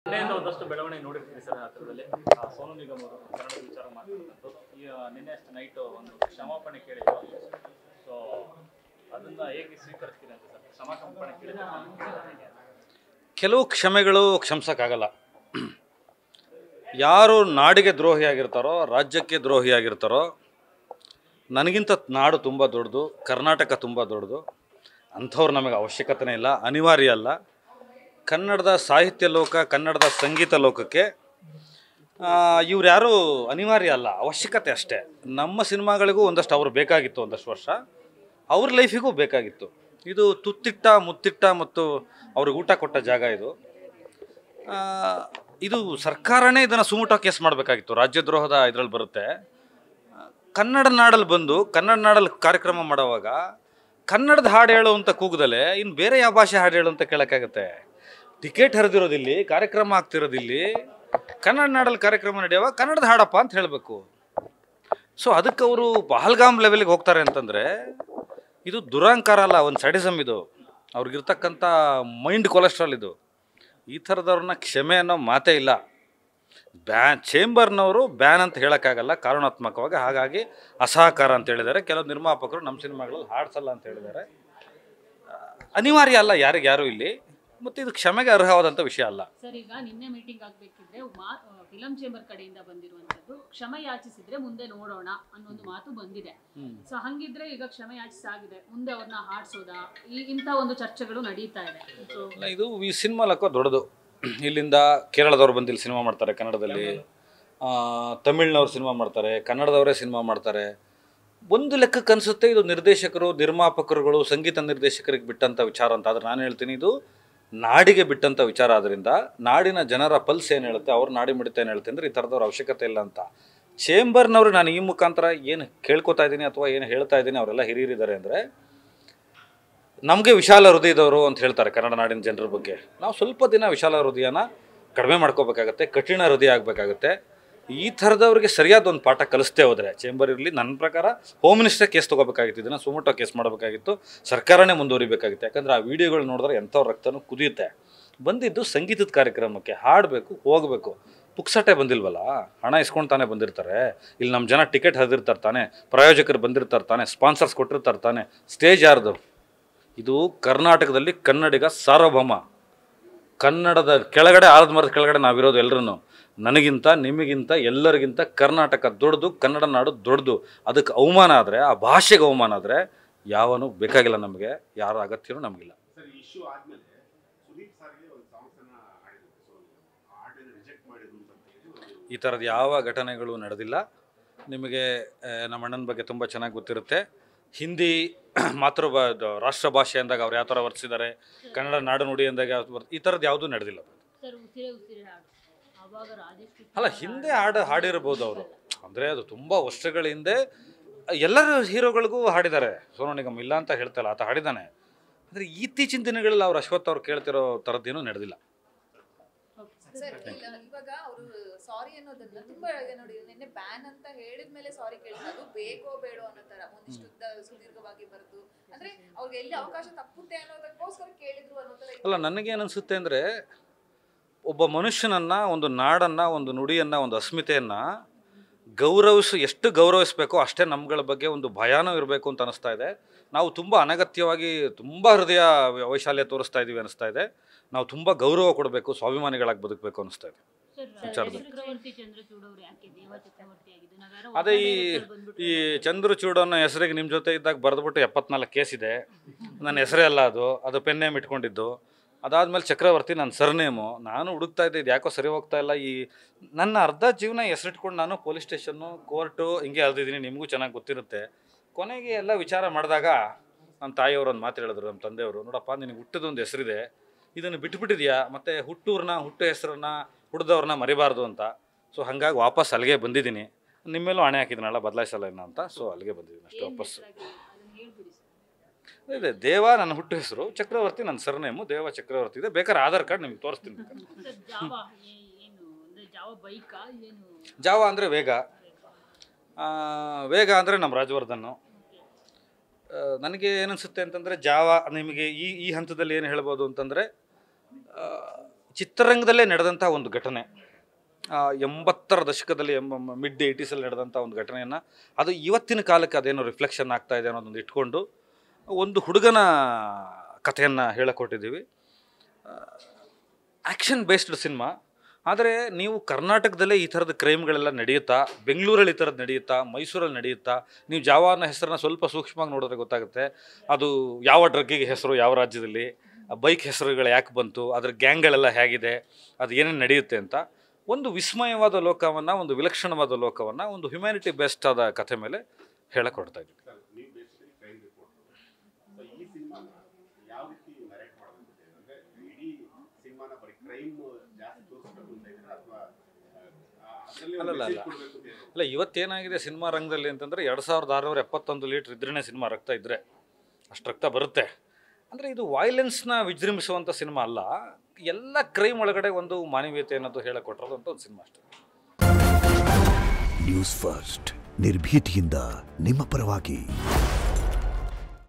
ನಿನ್ನೆಯಿಂದ ಒಂದಷ್ಟು ಬೆಳವಣಿಗೆ ನೋಡಿರ್ತೀವಿ ಸರ್. ಆ ಥರದಲ್ಲಿ ಸೋನು ನಿಗಮ್ ಅವರು ಕನ್ನಡದ ವಿಚಾರ ಮಾತಾಡುವಂಥದ್ದು ನಿನ್ನೆ ಅಷ್ಟು ನೈಟ್ ಒಂದು ಕ್ಷಮಾಪಣೆ ಕೇಳಿದ್ರು. ಸೊ ಅದನ್ನ ಹೇಗೆ ಸ್ವೀಕರಿಸ್ತೀರಿ ಅಂತ ಸರ್? ಕ್ಷಮಾಪಣೆ ಕೇಳಿದ್ರೆ ಕೆಲವು ಕ್ಷಮೆಗಳು ಕ್ಷಮಿಸೋಕ್ಕಾಗಲ್ಲ. ಯಾರು ನಾಡಿಗೆ ದ್ರೋಹಿಯಾಗಿರ್ತಾರೋ, ರಾಜ್ಯಕ್ಕೆ ದ್ರೋಹಿಯಾಗಿರ್ತಾರೋ, ನನಗಿಂತ ನಾಡು ತುಂಬ ದೊಡ್ಡದು, ಕರ್ನಾಟಕ ತುಂಬ ದೊಡ್ಡದು, ಅಂಥವ್ರು ನಮಗೆ ಅವಶ್ಯಕತೆನೇ ಇಲ್ಲ, ಅನಿವಾರ್ಯ ಅಲ್ಲ. ಕನ್ನಡದ ಸಾಹಿತ್ಯ ಲೋಕ, ಕನ್ನಡದ ಸಂಗೀತ ಲೋಕಕ್ಕೆ ಇವ್ರು ಯಾರೂ ಅನಿವಾರ್ಯ ಅಲ್ಲ, ಅವಶ್ಯಕತೆ ಅಷ್ಟೇ. ನಮ್ಮ ಸಿನಿಮಾಗಳಿಗೂ ಒಂದಷ್ಟು ಅವ್ರು ಬೇಕಾಗಿತ್ತು, ಒಂದಷ್ಟು ವರ್ಷ ಅವ್ರ ಲೈಫಿಗೂ ಬೇಕಾಗಿತ್ತು. ಇದು ತುತ್ತಿಟ್ಟ ಮುತ್ತಿಟ್ಟ ಮತ್ತು ಅವ್ರಿಗೆ ಊಟ ಕೊಟ್ಟ ಜಾಗ ಇದು. ಇದು ಸರ್ಕಾರನೇ ಇದನ್ನು ಸುಮುಟ ಕೇಸ್ ಮಾಡಬೇಕಾಗಿತ್ತು. ರಾಜ್ಯದ್ರೋಹದ ಇದರಲ್ಲಿ ಬರುತ್ತೆ. ಕನ್ನಡ ನಾಡಲ್ಲಿ ಬಂದು ಕನ್ನಡ ನಾಡಲ್ಲಿ ಕಾರ್ಯಕ್ರಮ ಮಾಡೋವಾಗ ಕನ್ನಡದ ಹಾಡು ಹೇಳು ಅಂತ ಕೂಗದಲ್ಲೇ ಇನ್ನು ಬೇರೆ ಯಾವ ಭಾಷೆ ಹಾಡು ಹೇಳು ಅಂತ ಕೇಳೋಕ್ಕಾಗತ್ತೆ? ಟಿಕೆಟ್ ಹರಿದಿರೋದಿಲ್ಲಿ, ಕಾರ್ಯಕ್ರಮ ಆಗ್ತಿರೋದಿಲ್ಲಿ, ಕನ್ನಡ ನಾಡಲ್ಲಿ ಕಾರ್ಯಕ್ರಮ ನಡೆಯುವಾಗ ಕನ್ನಡದ ಹಾಡಪ್ಪ ಅಂತ ಹೇಳಬೇಕು. ಸೊ ಅದಕ್ಕೆ ಅವರು ಪಹಲ್ಗಾಮ್ ಲೆವೆಲ್ಗೆ ಹೋಗ್ತಾರೆ ಅಂತಂದರೆ ಇದು ದುರಹಂಕಾರ ಅಲ್ಲ, ಒಂದು ಸಡಿಸಮ್ ಇದು. ಅವ್ರಿಗಿರ್ತಕ್ಕಂಥ ಮೈಂಡ್ ಕೊಲೆಸ್ಟ್ರಾಲ್ ಇದು. ಈ ಥರದವ್ರನ್ನ ಕ್ಷಮೆ ಅನ್ನೋ ಮಾತೇ ಇಲ್ಲ. ಚೇಂಬರ್ನವರು ಬ್ಯಾನ್ ಅಂತ ಹೇಳೋಕ್ಕಾಗಲ್ಲ ಕಾರಣಾತ್ಮಕವಾಗಿ. ಹಾಗಾಗಿ ಅಸಹಕಾರ ಅಂತ ಹೇಳಿದ್ದಾರೆ. ಕೆಲವು ನಿರ್ಮಾಪಕರು ನಮ್ಮ ಸಿನಿಮಾಗಳಲ್ಲಿ ಹಾಡ್ಸಲ್ಲ ಅಂತ ಹೇಳಿದ್ದಾರೆ. ಅನಿವಾರ್ಯ ಅಲ್ಲ ಯಾರಿಗ್ಯಾರು ಇಲ್ಲಿ, ಮತ್ತು ಇದು ಕ್ಷಮೆಗೆ ಅರ್ಹವಾದಂಥ ವಿಷಯ ಅಲ್ಲ. ಸರ್, ಈಗ ನಿನ್ನೆ ಮೀಟಿಂಗ್ ಆಗಬೇಕಿದ್ರೆ ಫಿಲಂ ಚೇಂಬರ್ ಕಡೆಯಿಂದ ಬಂದಿರುವಂಥದ್ದು ಕ್ಷಮೆ ಯಾಚಿಸಿದ್ರೆ ಮುಂದೆ ನೋಡೋಣ ಅನ್ನೊಂದು ಮಾತು ಬಂದಿದೆ. ಸೊ ಹಂಗಿದ್ರೆ ಈಗ ಕ್ಷಮೆ ಯಾಚಿಸಾಗಿದೆ, ಮುಂದೆ ಅವ್ರನ್ನ ಹಾಡ್ಸೋದಾ, ಇಂಥ ಒಂದು ಚರ್ಚೆಗಳು ನಡೀತಾ ಇದೆ. ಇದು ಈ ಸಿನಿಮಾ ಲಕ್ಕ ದೊಡ್ಡದು. ಇಲ್ಲಿಂದ ಕೇರಳದವ್ರು ಬಂದು ಇಲ್ಲಿ ಸಿನಿಮಾ ಮಾಡ್ತಾರೆ, ಕನ್ನಡದಲ್ಲಿ ತಮಿಳ್ನವ್ರು ಸಿನಿಮಾ ಮಾಡ್ತಾರೆ, ಕನ್ನಡದವರೇ ಸಿನಿಮಾ ಮಾಡ್ತಾರೆ. ಒಂದು ಲೆಕ್ಕಕ್ಕೆ ಅನಿಸುತ್ತೆ ಇದು ನಿರ್ದೇಶಕರು, ನಿರ್ಮಾಪಕರುಗಳು, ಸಂಗೀತ ನಿರ್ದೇಶಕರಿಗೆ ಬಿಟ್ಟಂಥ ವಿಚಾರ ಅಂತ. ಆದರೆ ನಾನು ಹೇಳ್ತೀನಿ, ಇದು ನಾಡಿಗೆ ಬಿಟ್ಟಂಥ ವಿಚಾರ. ಆದ್ದರಿಂದ ನಾಡಿನ ಜನರ ಪಲ್ಸ್ ಏನು ಹೇಳುತ್ತೆ, ಅವ್ರು ನಾಡಿ ಮಿಡಿತ ಏನು ಹೇಳುತ್ತೆ ಅಂದರೆ ಈ ಥರದವ್ರ ಅವಶ್ಯಕತೆ ಇಲ್ಲ ಅಂತ. ಚೇಂಬರ್ನವ್ರು ನಾನು ಈ ಮುಖಾಂತರ ಏನು ಕೇಳ್ಕೊತಾ ಇದ್ದೀನಿ ಅಥವಾ ಏನು ಹೇಳ್ತಾ ಇದ್ದೀನಿ, ಅವರೆಲ್ಲ ಹಿರಿಯರಿದ್ದಾರೆ ಅಂದರೆ ನಮಗೆ ವಿಶಾಲ ಹೃದಯದವರು ಅಂತ ಹೇಳ್ತಾರೆ ಕನ್ನಡ ನಾಡಿನ ಜನರ ಬಗ್ಗೆ. ನಾವು ಸ್ವಲ್ಪ ದಿನ ವಿಶಾಲ ಹೃದಯನ ಕಡಿಮೆ ಮಾಡ್ಕೋಬೇಕಾಗತ್ತೆ, ಕಠಿಣ ಹೃದಯ ಆಗಬೇಕಾಗತ್ತೆ. ಈ ಥರದವ್ರಿಗೆ ಸರಿಯಾದ ಒಂದು ಪಾಠ ಕಲಿಸ್ತೇ ಹೋದರೆ ಚೇಂಬರ್ ಇರಲಿ, ನನ್ನ ಪ್ರಕಾರ ಹೋಮ್ ಮಿನಿಸ್ಟರ್ ಕೇಸ್ ತೊಗೋಬೇಕಾಗಿತ್ತು, ಇದನ್ನು ಸುಮೋಟೋ ಕೇಸ್ ಮಾಡಬೇಕಾಗಿತ್ತು, ಸರ್ಕಾರನೇ ಮುಂದುವರಿಬೇಕಾಗಿತ್ತು. ಯಾಕಂದರೆ ಆ ವಿಡಿಯೋಗಳು ನೋಡಿದ್ರೆ ಎಂಥವ್ರ ರಕ್ತನೂ ಕುದಿಯುತ್ತೆ. ಬಂದಿದ್ದು ಸಂಗೀತದ ಕಾರ್ಯಕ್ರಮಕ್ಕೆ, ಹಾಡಬೇಕು, ಹೋಗಬೇಕು. ಪುಕ್ಸಟ್ಟೆ ಬಂದಿಲ್ವಲ್ಲ, ಹಣ ಇಸ್ಕೊಂಡು ಬಂದಿರ್ತಾರೆ. ಇಲ್ಲಿ ನಮ್ಮ ಜನ ಟಿಕೆಟ್ ಹರಿದಿರ್ತಾರೆ ತಾನೆ, ಪ್ರಾಯೋಜಕರು ಬಂದಿರ್ತಾರೆ ತಾನೆ, ಸ್ಪಾನ್ಸರ್ಸ್ ಕೊಟ್ಟಿರ್ತಾರೆ ತಾನೆ. ಸ್ಟೇಜ್ ಯಾರ್ದು? ಇದು ಕರ್ನಾಟಕದಲ್ಲಿ ಕನ್ನಡಿಗ ಸಾರ್ವಭೌಮ. ಕನ್ನಡದ ಕೆಳಗಡೆ, ಆಲದ ಮರದ ಕೆಳಗಡೆ ನಾವಿರೋದು ಎಲ್ಲರೂ. ನನಗಿಂತ, ನಿಮಗಿಂತ, ಎಲ್ಲರಿಗಿಂತ ಕರ್ನಾಟಕ ದೊಡ್ಡದು, ಕನ್ನಡ ನಾಡು ದೊಡ್ಡದು. ಅದಕ್ಕೆ ಅವಮಾನ ಆದರೆ, ಆ ಭಾಷೆಗೆ ಅವಮಾನ ಆದರೆ ಯಾವನು ಬೇಕಾಗಿಲ್ಲ ನಮಗೆ, ಯಾರ ಅಗತ್ಯನೂ ನಮಗಿಲ್ಲ. ಈ ಥರದ್ದು ಯಾವ ಘಟನೆಗಳು ನಡೆದಿಲ್ಲ. ನಿಮಗೆ ನಮ್ಮ ಅಣ್ಣನ ಬಗ್ಗೆ ತುಂಬ ಚೆನ್ನಾಗಿ ಗೊತ್ತಿರುತ್ತೆ. ಹಿಂದಿ ರಾಷ್ಟ್ರ ಭಾಷೆ ಅಂದಾಗ ಅವ್ರು ಯಾವ ಥರ ವರ್ತಿಸಿದ್ದಾರೆ, ಕನ್ನಡ ನಾಡು ನುಡಿ ಅಂದಾಗ ಈ ಥರದ್ದು ಯಾವುದೂ ನಡೆದಿಲ್ಲ. ಅಲ್ಲ, ಹಿಂದೆ ಹಾಡಿರ್ಬೋದು ಅವರು, ಅಂದರೆ ಅದು ತುಂಬ ವರ್ಷಗಳ ಹಿಂದೆ ಎಲ್ಲರ ಹೀರೋಗಳಿಗೂ ಹಾಡಿದ್ದಾರೆ. ಸೋನು ನಿಗಮ್ ಇಲ್ಲ ಅಂತ ಹೇಳ್ತಲ್ಲ, ಆತ ಹಾಡಿದ್ದಾನೆ. ಅಂದರೆ ಇತ್ತೀಚಿನ ದಿನಗಳಲ್ಲಿ ಅವ್ರು ಅಶ್ವಥ್ ಅವ್ರು ಕೇಳ್ತಿರೋ ಥರದ್ದೇನೂ ನಡೆದಿಲ್ಲ. ಇವಾಗ ಅವರು ಸಾರಿ ಅನ್ನೋದನ್ನ ತುಂಬಾ ನೋಡಿ, ನಿನ್ನೆ ಬ್ಯಾನ್ ಅಂತ ಹೇಳಿದ್ಮೇಲೆ ಸಾರಿ ಕೇಳಿದ್ರು, ಬೇಕೋ ಬೇಡೋ ಅನ್ನೋ ತರ ಒಂದಿಷ್ಟು ಸುದೀರ್ಘವಾಗಿ ಬರೆದು, ಅಂದ್ರೆ ಅವ್ರಿಗೆ ಎಲ್ಲಿ ಅವಕಾಶ ತಪ್ಪುತ್ತೆ ಅನ್ನೋದಕ್ಕೋಸ್ಕರ ಕೇಳಿದ್ರು ಅನ್ನೋ ತರ. ಅಲ್ಲ, ನನಗೇನು ಅನಿಸುತ್ತೆ ಅಂದರೆ, ಒಬ್ಬ ಮನುಷ್ಯನನ್ನು, ಒಂದು ನಾಡನ್ನು, ಒಂದು ನುಡಿಯನ್ನು, ಒಂದು ಅಸ್ಮಿತೆಯನ್ನು ಎಷ್ಟು ಗೌರವಿಸಬೇಕೋ ಅಷ್ಟೇ ನಮ್ಗಳ ಬಗ್ಗೆ ಒಂದು ಭಯಾನೂ ಇರಬೇಕು ಅಂತ ಅನಿಸ್ತಾ ಇದೆ. ನಾವು ತುಂಬ ಅನಗತ್ಯವಾಗಿ ತುಂಬ ಹೃದಯ ವೈಶಾಲ್ಯ ತೋರಿಸ್ತಾ ಇದ್ದೀವಿ ಅನಿಸ್ತಾ ಇದೆ. ನಾವು ತುಂಬ ಗೌರವ ಕೊಡಬೇಕು, ಸ್ವಾಭಿಮಾನಿಗಳಾಗಿ ಬದುಕಬೇಕು ಅನಿಸ್ತಾ ಇದೆ ವಿಚಾರದಲ್ಲಿ. ಅದೇ ಈ ಚಂದ್ರಚೂಡ್ ಅನ್ನೋ ಹೆಸರಿಗೆ ನಿಮ್ಮ ಜೊತೆ ಇದ್ದಾಗ ಬರೆದ್ಬಿಟ್ಟು 74 ಕೇಸ್ ಇದೆ. ನನ್ನ ಹೆಸರೇ ಅಲ್ಲ ಅದು ಪೆನ್ ನೇಮ್ ಇಟ್ಕೊಂಡಿದ್ದು. ಅದಾದಮೇಲೆ ಚಕ್ರವರ್ತಿ ನನ್ನ ಸರ್ನೇಮು. ನಾನು ಹುಡುಕ್ತಾ ಇದ್ದೆ, ಇದು ಯಾಕೋ ಸರಿ ಹೋಗ್ತಾ ಇಲ್ಲ. ನನ್ನ ಅರ್ಧ ಜೀವನ ಹೆಸರಿಟ್ಕೊಂಡು ನಾನು ಪೊಲೀಸ್ ಸ್ಟೇಷನ್ನು, ಕೋರ್ಟು ಹಿಂಗೆ ಅಲ್ದಿದ್ದೀನಿ, ನಿಮಗೂ ಚೆನ್ನಾಗಿ ಗೊತ್ತಿರುತ್ತೆ. ಕೊನೆಗೆ ಎಲ್ಲ ವಿಚಾರ ಮಾಡಿದಾಗ ನಮ್ಮ ತಾಯಿಯವರು ಒಂದು ಮಾತು ಹೇಳಿದ್ರು, ನಮ್ಮ ತಂದೆಯವರು, ನೋಡಪ್ಪ, ನಿನಗೆ ಹುಟ್ಟದೊಂದು ಹೆಸರಿದೆ, ಇದನ್ನು ಬಿಟ್ಬಿಟ್ಟಿದ್ಯಾ, ಮತ್ತು ಹುಟ್ಟು ಹೆಸರನ್ನ ಹುಡ್ದವ್ರನ್ನ ಮರಿಬಾರ್ದು ಅಂತ. ಸೊ ಹಾಗಾಗಿ ವಾಪಸ್ ಅಲ್ಲಿಗೆ ಬಂದಿದ್ದೀನಿ. ನಿಮ್ಮೇಲೂ ಹಣೆ ಹಾಕಿದ್ದೀನಲ್ಲ, ಬದಲಾಯಿಸಲ್ಲ ಏನೋ ಅಂತ. ಸೊ ಅಲ್ಲಿಗೆ ಬಂದಿದ್ದೀನಿ ಅಷ್ಟು ವಾಪಸ್ಸು. ಇದೆ ದೇವ ನನ್ನ ಹುಟ್ಟು ಹೆಸರು, ಚಕ್ರವರ್ತಿ ನನ್ನ ಸರ್ನೇಮು, ದೇವ ಚಕ್ರವರ್ತಿ ಇದೆ. ಬೇಕಾದ್ರೆ ಆಧಾರ್ ಕಾರ್ಡ್ ನಿಮ್ಗೆ ತೋರಿಸ್ತೀನಿ. ಜಾವ ಅಂದರೆ ವೇಗ, ವೇಗ ಅಂದರೆ ನಮ್ಮ ರಾಜವರ್ಧನ್ನು. ನನಗೆ ಏನನ್ಸುತ್ತೆ ಅಂತಂದರೆ, ಜಾವ ನಿಮಗೆ ಈ ಹಂತದಲ್ಲಿ ಏನು ಹೇಳ್ಬೋದು ಅಂತಂದರೆ, ಚಿತ್ರರಂಗದಲ್ಲೇ ನಡೆದಂಥ ಒಂದು ಘಟನೆ, 80ರ ದಶಕದಲ್ಲಿ ಮಿಡ್ 80ಸಲ್ಲಿ ನಡೆದಂಥ ಒಂದು ಘಟನೆಯನ್ನು ಅದು ಇವತ್ತಿನ ಕಾಲಕ್ಕೆ ಅದೇನೋ ರಿಫ್ಲೆಕ್ಷನ್ ಆಗ್ತಾ ಇದೆ ಅನ್ನೋದೊಂದು ಇಟ್ಕೊಂಡು ಒಂದು ಹುಡುಗನ ಕಥೆಯನ್ನು ಹೇಳಿಕೊಟ್ಟಿದ್ದೀವಿ. Action based cinema. ಆದರೆ ನೀವು ಕರ್ನಾಟಕದಲ್ಲೇ ಈ ಥರದ ಕ್ರೈಮ್ಗಳೆಲ್ಲ ನಡೆಯುತ್ತಾ, ಬೆಂಗಳೂರಲ್ಲಿ ಈ ಥರದ್ದು ನಡೆಯುತ್ತಾ, ಮೈಸೂರಲ್ಲಿ ನಡೆಯುತ್ತಾ, ನೀವು ಜಾವಾನ ಹೆಸರನ್ನ ಸ್ವಲ್ಪ ಸೂಕ್ಷ್ಮವಾಗಿ ನೋಡಿದ್ರೆ ಗೊತ್ತಾಗುತ್ತೆ ಅದು ಯಾವ ಡ್ರಗ್ಗಿಗೆ ಹೆಸರು, ಯಾವ ರಾಜ್ಯದಲ್ಲಿ, ಬೈಕ್ ಹೆಸರುಗಳು ಯಾಕೆ ಬಂತು, ಅದರ ಗ್ಯಾಂಗ್ಗಳೆಲ್ಲ ಹೇಗಿದೆ, ಅದು ಏನೇನು ನಡೆಯುತ್ತೆ ಅಂತ ಒಂದು ವಿಸ್ಮಯವಾದ ಲೋಕವನ್ನು, ಒಂದು ವಿಲಕ್ಷಣವಾದ ಲೋಕವನ್ನು ಒಂದು ಹ್ಯುಮ್ಯಾನಿಟಿ ಬೇಸ್ಡ್ ಆದ ಕಥೆ ಮೇಲೆ ಹೇಳಕೊಡ್ತಾ ಇದ್ದೀವಿ. ಅಲ್ಲ, ಇವತ್ತೇನಾಗಿದೆ ಸಿನಿಮಾ ರಂಗದಲ್ಲಿ ಅಂತಂದರೆ 2671 ಲೀಟ್ರ್ ಇದ್ರೇ ಸಿನಿಮಾ ರಕ್ತ ಇದ್ದರೆ ಅಷ್ಟು ರಕ್ತ ಬರುತ್ತೆ. ಅಂದರೆ ಇದು ವಾಯ್ಲೆನ್ಸ್ನ ವಿಜೃಂಭಿಸುವಂಥ ಸಿನಿಮಾ ಅಲ್ಲ, ಎಲ್ಲ ಕ್ರೈಮ್ ಒಳಗಡೆ ಒಂದು ಮಾನವೀಯತೆ ಅನ್ನೋದು ಹೇಳಿಕೊಟ್ಟಿರೋದಂಥ ಒಂದು ಸಿನಿಮಾ ಅಷ್ಟೇ. ನ್ಯೂಸ್ ಫಸ್ಟ್ ನಿರ್ಭೀತಿಯಿಂದ ನಿಮ್ಮ ಪರವಾಗಿ.